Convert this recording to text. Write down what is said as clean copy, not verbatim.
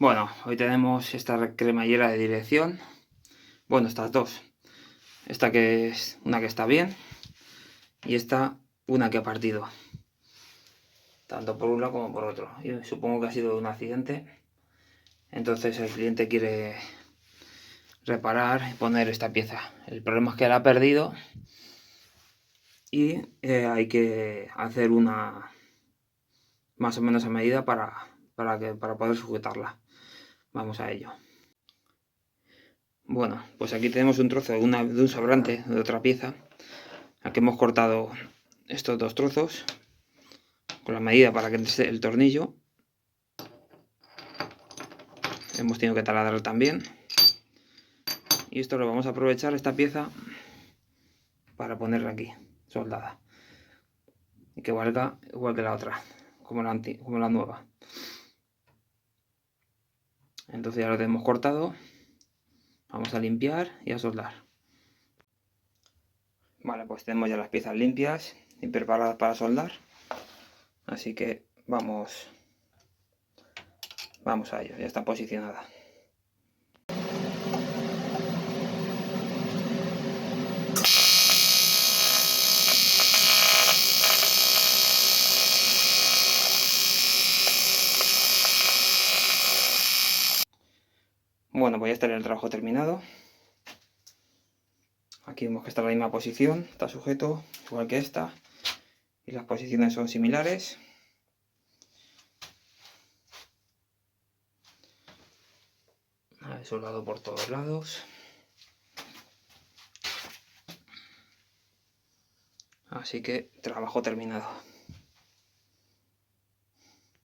Bueno, hoy tenemos esta cremallera de dirección. Bueno, estas dos. Esta que es una que está bien y esta una que ha partido. Tanto por un lado como por otro. Yo supongo que ha sido un accidente. Entonces el cliente quiere reparar y poner esta pieza. El problema es que la ha perdido y hay que hacer una más o menos a medida para poder sujetarla. Vamos a ello. Bueno, pues aquí tenemos un trozo de un sobrante de otra pieza. Aquí hemos cortado estos dos trozos con la medida para que entre el tornillo. Hemos tenido que taladrar también. Y esto lo vamos a aprovechar, esta pieza, para ponerla aquí, soldada. Y que valga igual que la otra, como la nueva. Entonces ya lo tenemos cortado. Vamos a limpiar y a soldar. Vale, pues tenemos ya las piezas limpias y preparadas para soldar. Así que vamos a ello, ya está posicionada. Bueno, pues ya estaría el trabajo terminado. Aquí vemos que está en la misma posición, está sujeto, igual que esta. Y las posiciones son similares. Soldado por todos lados. Así que trabajo terminado.